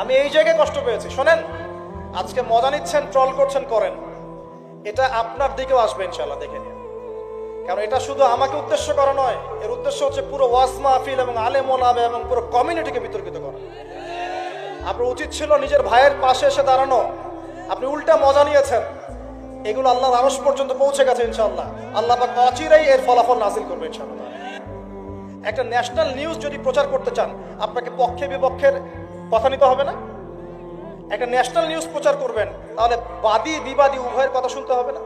আমি এই জায়গায় কষ্ট পেয়েছি। শোনেন, আজকে মজা নিচ্ছেন, ট্রল করছেন, করেন, এটা আপনার দিকেও আসবে ইনশাআল্লাহ, দেখে নিন। কারণ এটা শুধু আমাকে উদ্দেশ্য করা নয়, এর উদ্দেশ্য হচ্ছে পুরো ওয়াজ মাহফিল এবং আলেম ওলামা এবং পুরো কমিউনিটিকে বিতর্কিত করা। আপনার উচিত ছিল নিজের ভাইয়ের পাশে এসে দাঁড়ানো, আপনি উল্টা মজা নিয়েছেন। এগুলো আল্লাহর আরশ পর্যন্ত পৌঁছে গেছে ইনশাআল্লাহ। আল্লাহ পাক অচিরেই এর ফলাফল নাজিল করবে ইনশাআল্লাহ। একটা ন্যাশনাল নিউজ যদি প্রচার করতে চান, আপনাকে পক্ষে বিপক্ষের কথা নিতে হবে না? একটা ন্যাশনাল নিউজ প্রচার করবেন, তাহলে বাদী বিবাদী উভয়ের কথা শুনতে হবে না?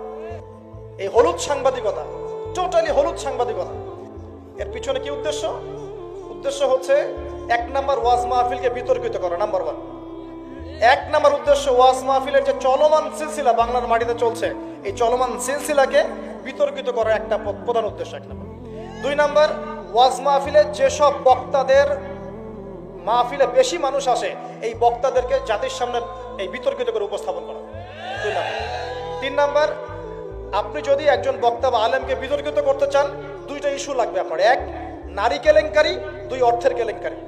এই হলুদ সাংবাদিকতা, টোটালি হলুদ সাংবাদিকতা। এর পিছনে কি উদ্দেশ্য? উদ্দেশ্য হচ্ছে 1 নাম্বার ওয়াজ মাহফিলকে বিতর্কিত করা, নাম্বার 1। 1 নাম্বার উদ্দেশ্য ওয়াজ মাহফিলের যে চলমান সিলসিলা বাংলার মাটিতে চলছে, এই চলমান সিলসিলাকে বিতর্কিত করা একটা প্রধান উদ্দেশ্য, 1 নাম্বার। 2 নাম্বার, ওয়াজ মাহফিলে যেসব বক্তাদের মাহফিলে বেশি মানুষ আসে, এই বক্তাদেরকে জাতির সামনে এই বিতর্কিত করে উপস্থাপন করা, 2 নাম্বার। 3 নাম্বার, আপনি যদি একজন বক্তা বা আলেমকে বিতর্কিত করতে চান, 2টা ইস্যু লাগবে আপনার। 1, নারী কেলেঙ্কারি, 2, অর্থের কেলেঙ্কারি।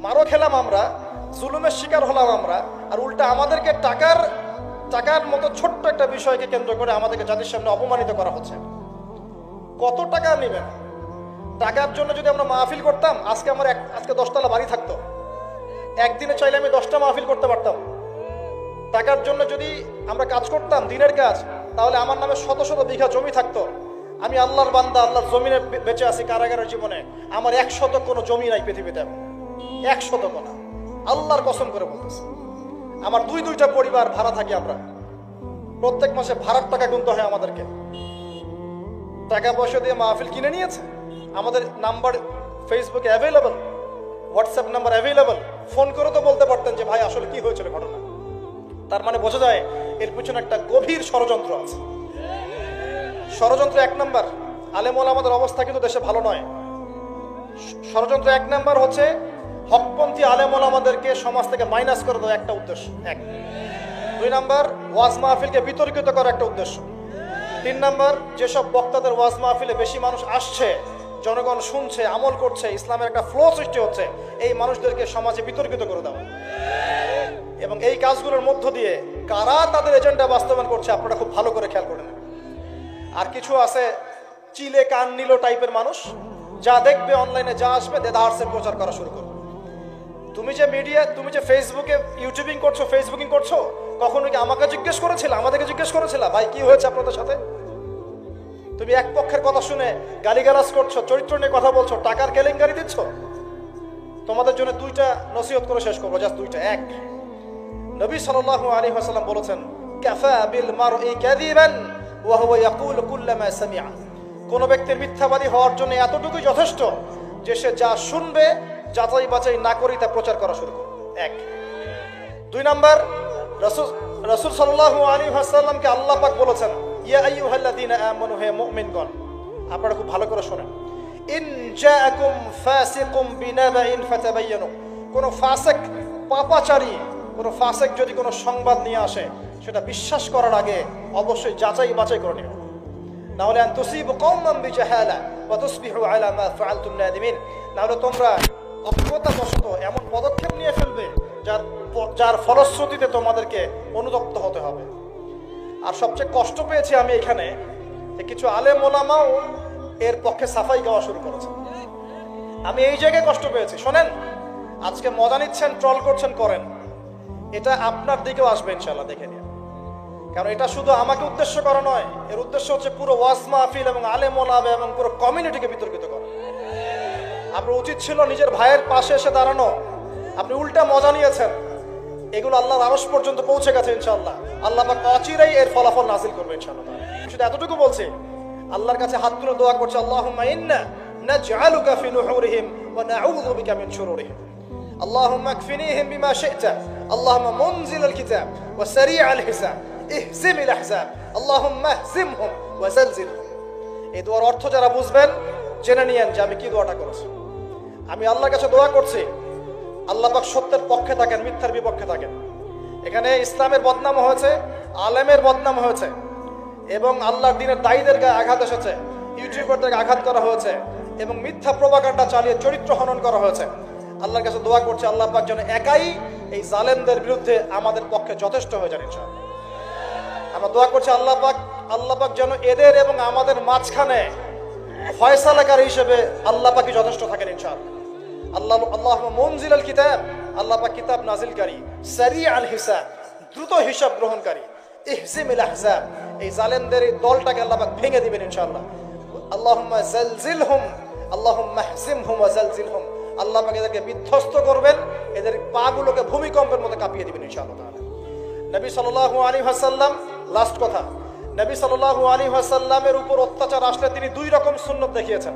মারো খেলাম আমরা, জুলুমের শিকার হলাম আমরা, আর উল্টা আমাদেরকে টাকার মতো ছোট্ট একটা বিষয়কে কেন্দ্র করে আমাদেরকে জাতির সামনে অপমানিত করা হচ্ছে। কত টাকা নেবেন? টাকার জন্য যদি আমরা মাহফিল করতাম, আজকে 10 তলা বাড়ি থাকতো। একদিনে চাইলে আমি 10টা মাহফিল করতে পারতাম। টাকার জন্য যদি আমরা কাজ করতাম, দিনের কাজ, তাহলে আমার নামে শত শত বিঘা জমি থাকতো। আমি আল্লাহর বান্দা, আল্লাহর জমিনে বেঁচে আছি কারাগারের জীবনে। আমার 100 কোনো জমি নাই পৃথিবীতে, 100 না, আল্লাহর কসম করে বলতেছি। আমার 2টা পরিবার ভাড়া থাকি আমরা, প্রত্যেক মাসে ভাড়ার টাকা গুনতে হয় আমাদেরকে। টাকা পয়সা দিয়ে মাহফিল কিনে নিয়েছে। আমাদের নাম্বার ফেসবুকে available, WhatsApp number available. Phone করে তো বলতে পারতেন যে ভাই আসলে কি হয়েছিল ঘটনা। তার মানে বোঝা যায় এর পিছনে একটা গভীর ষড়যন্ত্র আছে। ষড়যন্ত্র 1 নাম্বার, আলেম ওলামাদের অবস্থা কিন্তু দেশে ভালো নয়। ষড়যন্ত্র 1 নাম্বার হচ্ছে হকপন্থী আলেম ওলামাদেরকে সমাজ থেকে মাইনাস করে দেওয়া, একটা উদ্দেশ্য 1। 2 নাম্বার, ওয়াজ মাহফিলকে বিতর্কিত করা, একটা উদ্দেশ্য। 3 নাম্বার, যেসব বক্তাদের ওয়াজ মাহফিলে বেশি মানুষ আসছে, জনগণ শুনছে, আমল করছে, ইসলামের একটা ফ্লো সৃষ্টি হচ্ছে, এই মানুষদেরকে সমাজে বিতর্কিত করে দেওয়া। এবং এই কাজগুলোর মধ্য দিয়ে কারা তাদের এজেন্ডা বাস্তবায়ন করছে আপনারা খুব ভালো করে খেয়াল করে নেবেন। আর কিছু আছে চিলে কান নিল টাইপের মানুষ, যা দেখবে অনলাইনে, যা আসবে দেদারসে প্রচার করা শুরু করবে। তুমি যে ফেসবুকে ইউটিউবিং করছো, ফেসবুকিং করছো, কখনো কি আমাকে জিজ্ঞেস করেছিল, আমাদেরকে জিজ্ঞেস করেছিল ভাই কি হয়েছে আপনাদের সাথে? তুমি এক পক্ষের কথা শুনে গালিগালাজ করছো, চরিত্র নিয়ে কথা বলছো, টাকার কেলেঙ্কারি দিচ্ছ। তোমাদের জন্য 2টা নসিহত করে শেষ করবো, জাস্ট 2টা। 1, নবী সাল্লাল্লাহু আলাইহি ওয়াসাল্লাম বলেছেন, কাফা বিল মারই কাযিবান ওয়া হুয়া ইয়াকুলু কুল্লামা সামিআ। কোন ব্যক্তির মিথ্যাবাদী হওয়ার জন্য এতটুকুই যথেষ্ট যে সে যা শুনবে যাচাই বাছাই না করেই তা প্রচার করা শুরু করবে। 1। 2 নাম্বার, রাসূল সাল্লাল্লাহু আলাইহি ওয়াসাল্লামকে আল্লাহ পাক বলেছেন, ইয়া আইয়ুহাল্লাযীনা আমানু, হে মুমিনগণ, আপনারা খুব ভালো করে শুনেন, ইন জাআকুম ফাসিকুম বিনাবাইন ফাতাবায়ানু। কোন ফাসিক, পাপাচারী, কোন ফাসিক যদি কোনো সংবাদ নিয়ে আসে, সেটা বিশ্বাস করার আগে অবশ্যই যাচাই বাছাই করে নেবেন, না হলে আন তুসিবু কওমান বিজাহালা ওয়া তুসবিহু আলা মা ফাআলতুম নাদিমিন। না হলে তোমরা অজ্ঞতাবশত এমন পদক্ষেপ নিয়ে ফেলবে যার ফলশ্রুতিতে তোমাদেরকে অনুতপ্ত হতে হবে। আর সবচেয়ে কষ্ট পেয়েছি আমি এখানে যে কিছু আলেম ওলামাও এর পক্ষে সাফাই গাওয়া শুরু করেছে। আমি এই জায়গায় কষ্ট পেয়েছি। শোনেন, আজকে মজা নিচ্ছেন, ট্রল করছেন, করেন, এটা আপনার দিকেও আসবে ইনশাআল্লাহ, দেখে নিন। কারণ এটা শুধু আমাকে উদ্দেশ্য করা নয়, এর উদ্দেশ্য হচ্ছে পুরো ওয়াজ মাহফিল এবং আলেম ওলামা এবং পুরো কমিউনিটিকে বিতর্কিত করা। আপনার উচিত ছিল নিজের ভাইয়ের পাশে এসে দাঁড়ানো, আপনি উল্টা মজা নিয়েছেন। এগুলো আল্লাহর আরশ পর্যন্ত পৌঁছে গেছে ইনশাআল্লাহ। আল্লাহ পাক অচিরেই এর ফলাফল নাজিল করবে ইনশাআল্লাহ। শুধু এতটুকু বলছি, আল্লাহর কাছে হাত তুলে দোয়া করছে, আল্লাহুম্মা ইন্না নাজআলুকা ফি নুহুরিহিম ওয়া নাউযু বিকা মিন শুরুরিহিম। আল্লাহুম্মা কফিনিহিম বিমা শি'তা, আল্লাহুম্মা মুনজিলাল কিতাব ওয়া সারি'আল হিসাব, ইহজিমিল আহজাব, আল্লাহুম্মা ইহজিমহুম ওয়া জালজিলহুম। এই দোয়ার অর্থ যারা বুঝবেন জেনে নিয়েন যে আমি কি দোয়াটা করেছি। আমি আল্লাহর কাছে দোয়া করছি, আল্লাহ পাক সত্যের পক্ষে থাকেন, মিথ্যার বিপক্ষে থাকেন। এখানে ইসলামের বদনাম হয়েছে, আলেমের বদনাম হয়েছে, এবং আল্লাহর দ্বীনের দায়ীদের গায়ে আঘাত এসেছে, ইউটিউবারদেরকে আঘাত করা হয়েছে, এবং মিথ্যা প্রপাগান্ডা চালিয়ে চরিত্র হনন করা হয়েছে। আল্লাহর কাছে দোয়া করছে আল্লাহ পাক যেন একাই এই জালেমদের বিরুদ্ধে আমাদের পক্ষে যথেষ্ট হয়ে যান ইনশাআল্লাহ। আমরা দোয়া করছি আল্লাহ পাক যেন এদের এবং আমাদের মাঝখানে ফয়সালাকারী হিসেবে আল্লাহ পাকই যথেষ্ট থাকেন ইনশাআল্লাহ। আল্লাহুম্মা মুনজিলাল কিতাব, আল্লাহ পাক কিতাব নাজিলকারী, সারিআল হিসাব, দ্রুত হিসাব গ্রহণকারী, ইহজিমিল আহজাব, এই জালেমদের এই দলটাকে আল্লাহ পাক ভেঙে দিবেন ইনশাআল্লাহ। আল্লাহুম্মা জালজিলহুম, আল্লাহুম্মা হজিমহুম ওয়া জালজিলহুম, আল্লাহ পাক এদেরকে বিধ্বস্ত করবেন, এদের পাগুলোকে ভূমিকম্পের মতো কাঁপিয়ে দিবেন ইনশাআল্লাহ তাআলা। নবী সাল্লাল্লাহু আলাইহি ওয়াসাল্লাম, লাস্ট কথা, নবী সাল্লাল্লাহু আলাইহি ওয়াসাল্লামের উপর অত্যাচার আসলে তিনি দুই রকম সুন্নত দেখিয়েছেন।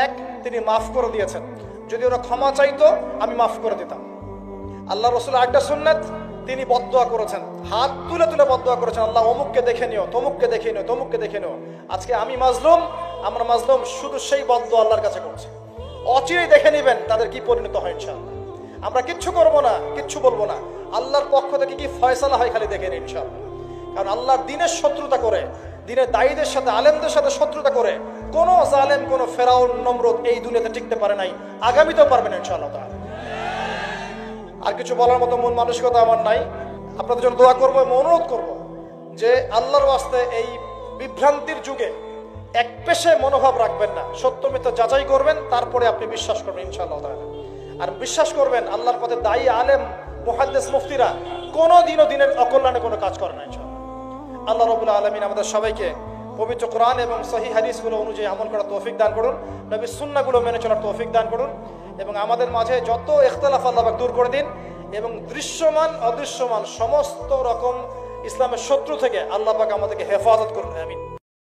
এক, তিনি মাফ করে দিয়েছেন, যদি ওরা ক্ষমা চাইতো আমি মাফ করে দিতাম। আল্লাহ রাসূল আরেকটা সুন্নাত, তিনি বদদুয়া করেছেন, হাত তুলে তুলে বদদুয়া করেছেন, আল্লাহ অমুককে দেখে নিও, তমুককে দেখে নিও, তমুককে দেখে নিও। আজকে আমি মাজলুম, আমরা মাজলুম, শুধু সেই বদদুয়া আল্লাহর কাছে করছি। অচিরেই দেখে নেবেন তাদের কি পরিণত হয় ইনশাআল্লাহ। আমরা কিচ্ছু করব না, কিচ্ছু বলবো না, আল্লাহর পক্ষ থেকে কি ফয়সালা হয় খালি দেখে নিন ইনশাআল্লাহ। কারণ আল্লাহর দ্বীনের শত্রুতা করে, দ্বীনের দায়ীদের সাথে, আলেমদের সাথে শত্রুতা করে কোন জালেম, কোন ফেরাউন, নমরুদ এই দুনিয়াতে টিকতে পারে নাই, আগামীতেও পারবে না ইনশাআল্লাহ তাআলা। আর কিছু বলার মতো মন মানসিকতা আমার নাই। আপনাদের জন্য দোয়া করবো এবং অনুরোধ করবো যে আল্লাহর ওয়াস্তে এই বিভ্রান্তির যুগে এক পেশে মনোভাব রাখবেন না, সত্য মিথ্যা যাচাই করবেন, তারপরে আপনি বিশ্বাস করবেন ইনশাআল্লাহ তাআলা। আর বিশ্বাস করবেন আল্লাহর পথে দায়ী আলেম, মুহাদ্দিস, মুফতিরা কোনোদিনও দিনের অকল্যাণে কোনো কাজ করে না ইনশাআল্লাহ। আল্লাহ রাব্বুল আলামিন আমাদের সবাইকে পবিত্র কোরআন এবং সহিহ হাদিসগুলো অনুযায়ী আমল করার তৌফিক দান করুন, নবীর সুন্নাহগুলো মেনে চলার তৌফিক দান করুন, এবং আমাদের মাঝে যত ইখতিলাফ আল্লাহ পাক দূর করে দিন, এবং দৃশ্যমান অদৃশ্যমান সমস্ত রকম ইসলামের শত্রু থেকে আল্লাহ পাক আমাদেরকে হেফাজত করুন। আমিন।